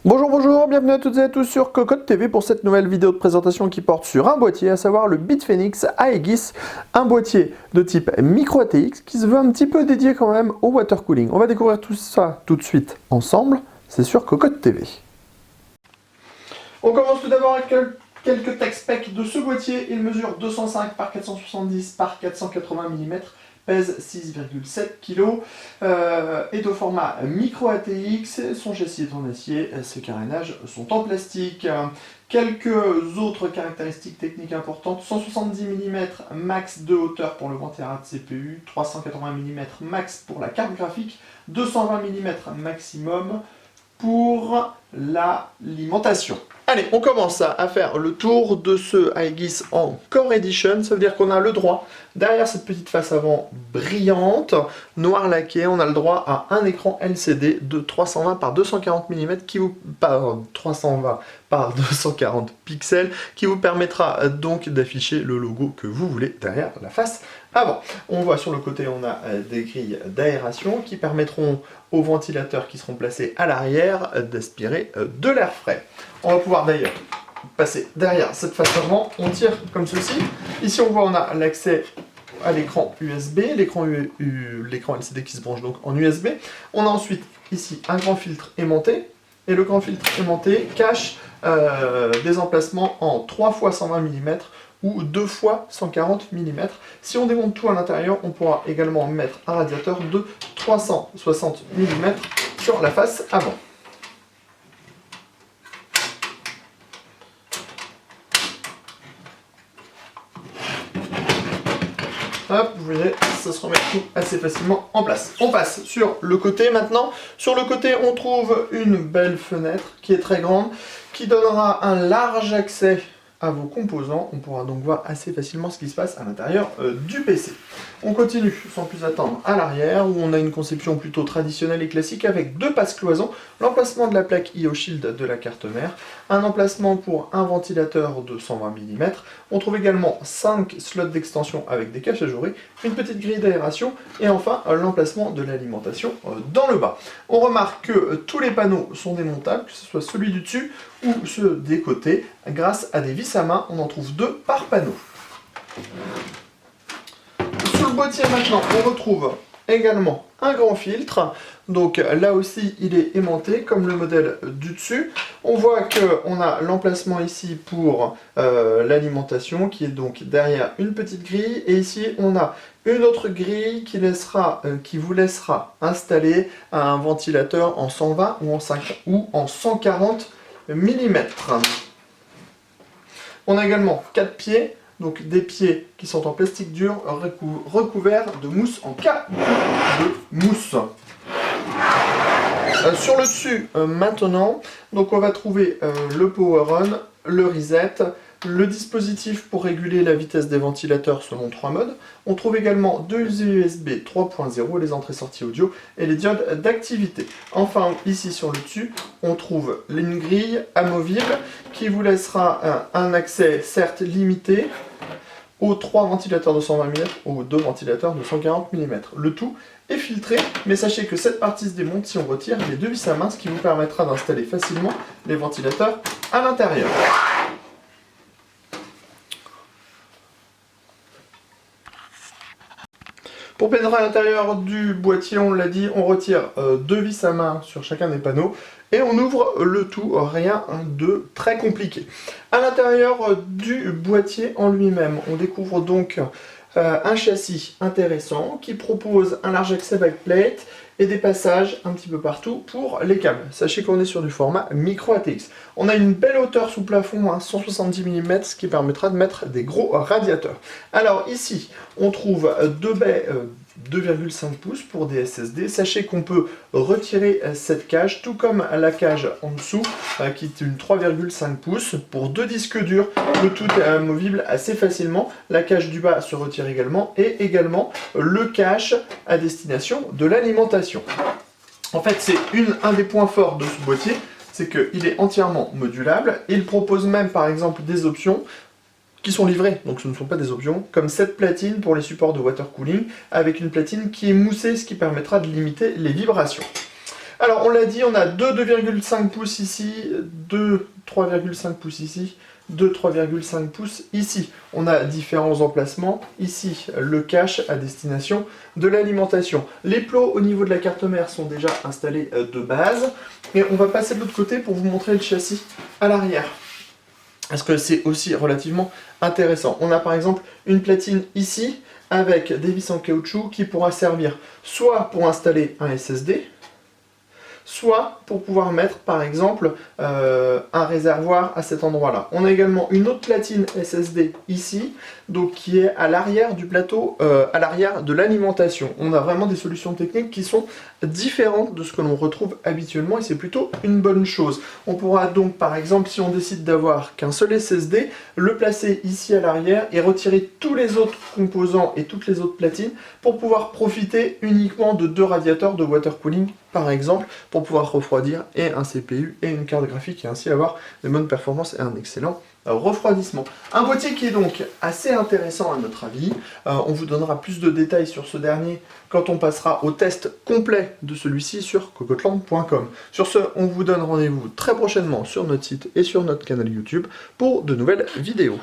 Bonjour, bienvenue à toutes et à tous sur Cocotte TV pour cette nouvelle vidéo de présentation qui porte sur un boîtier, à savoir le Bitfenix Aegis, un boîtier de type micro ATX qui se veut un petit peu dédié quand même au water cooling. On va découvrir tout ça tout de suite ensemble, c'est sur Cocotte TV. On commence tout d'abord avec quelques tech specs de ce boîtier. Il mesure 205 par 470 par 480 mm, pèse 6,7 kg, est au format micro ATX, son châssis est en acier, ses carénages sont en plastique. Quelques autres caractéristiques techniques importantes: 170 mm max de hauteur pour le ventirail de CPU, 380 mm max pour la carte graphique, 220 mm maximum pour l'alimentation. Allez, on commence à faire le tour de ce Aegis en Core Edition. Ça veut dire qu'on a le droit, derrière cette petite face avant brillante, noir laqué, on a le droit à un écran LCD de 320 par 240 mm qui vous... Pardon, 320 par 240 pixels qui vous permettra donc d'afficher le logo que vous voulez derrière la face avant. On voit sur le côté, on a des grilles d'aération qui permettront aux ventilateurs qui seront placés à l'arrière d'aspirer de l'air frais. On va pouvoir d'ailleurs passer derrière cette face avant, on tire comme ceci. Ici on voit on a l'accès à l'écran USB, l'écran LCD qui se branche donc en USB. On a ensuite ici un grand filtre aimanté, et le grand filtre aimanté cache des emplacements en 3 x 120 mm ou 2 x 140 mm. Si on démonte tout à l'intérieur, on pourra également mettre un radiateur de 360 mm sur la face avant. Hop, vous voyez, ça se remet tout assez facilement en place. On passe sur le côté maintenant. Sur le côté, on trouve une belle fenêtre qui est très grande, qui donnera un large accès à vos composants. On pourra donc voir assez facilement ce qui se passe à l'intérieur du PC. On continue sans plus attendre à l'arrière, où on a une conception plutôt traditionnelle et classique avec deux passe-cloisons, l'emplacement de la plaque IO Shield de la carte mère, un emplacement pour un ventilateur de 120 mm. On trouve également 5 slots d'extension avec des caches ajourées, une petite grille d'aération et enfin l'emplacement de l'alimentation dans le bas. On remarque que tous les panneaux sont démontables, que ce soit celui du dessus ou ceux des côtés, grâce à des vis à main. On en trouve 2 par panneau. Sur le boîtier maintenant, on retrouve également un grand filtre. Donc là aussi, il est aimanté comme le modèle du dessus. On voit qu'on a l'emplacement ici pour l'alimentation qui est donc derrière une petite grille. Et ici, on a une autre grille qui vous laissera installer un ventilateur en 120 ou en 140 mm. On a également 4 pieds. Donc des pieds qui sont en plastique dur recouverts de mousse en cas de mousse. Sur le dessus maintenant, donc on va trouver le power on, le reset, le dispositif pour réguler la vitesse des ventilateurs selon 3 modes. On trouve également 2 USB 3.0, les entrées-sorties audio et les diodes d'activité. Enfin, ici sur le dessus, on trouve une grille amovible qui vous laissera un accès certes limité aux 3 ventilateurs de 120 mm ou aux 2 ventilateurs de 140 mm. Le tout est filtré, mais sachez que cette partie se démonte si on retire les 2 vis à main, ce qui vous permettra d'installer facilement les ventilateurs à l'intérieur. Pour pénétrer à l'intérieur du boîtier, on l'a dit, on retire 2 vis à main sur chacun des panneaux et on ouvre le tout, rien de très compliqué. À l'intérieur du boîtier en lui-même, on découvre donc un châssis intéressant qui propose un large accès backplate et des passages un petit peu partout pour les câbles. Sachez qu'on est sur du format micro ATX. On a une belle hauteur sous plafond, 170 mm, ce qui permettra de mettre des gros radiateurs. Alors ici, on trouve 2 baies 2,5 pouces pour des SSD. Sachez qu'on peut retirer cette cage, tout comme la cage en dessous, qui est une 3,5 pouces pour 2 disques durs. Le tout est amovible assez facilement. La cage du bas se retire également, et également le cache à destination de l'alimentation. En fait, c'est un des points forts de ce boîtier, c'est qu'il est entièrement modulable. Il propose même, par exemple, des options qui sont livrées, donc ce ne sont pas des options, comme cette platine pour les supports de water cooling, avec une platine qui est moussée, ce qui permettra de limiter les vibrations. Alors, on l'a dit, on a deux 2,5 pouces ici, deux 3,5 pouces ici, deux 3,5 pouces ici. On a différents emplacements. Ici, le cache à destination de l'alimentation. Les plots au niveau de la carte mère sont déjà installés de base. Et on va passer de l'autre côté pour vous montrer le châssis à l'arrière. Parce que c'est aussi relativement intéressant. On a par exemple une platine ici, avec des vis en caoutchouc qui pourra servir soit pour installer un SSD, soit pour pouvoir mettre par exemple un réservoir à cet endroit-là. On a également une autre platine SSD ici, donc qui est à l'arrière du plateau, à l'arrière de l'alimentation. On a vraiment des solutions techniques qui sont différentes de ce que l'on retrouve habituellement et c'est plutôt une bonne chose. On pourra donc par exemple, si on décide d'avoir qu'un seul SSD, le placer ici à l'arrière et retirer tous les autres composants et toutes les autres platines pour pouvoir profiter uniquement de deux radiateurs de water cooling par exemple, pour pouvoir refroidir et un CPU et une carte graphique et ainsi avoir de bonnes performances et un excellent refroidissement. Un boîtier qui est donc assez intéressant à notre avis. On vous donnera plus de détails sur ce dernier quand on passera au test complet de celui-ci sur cocotland.com. Sur ce, on vous donne rendez-vous très prochainement sur notre site et sur notre canal YouTube pour de nouvelles vidéos.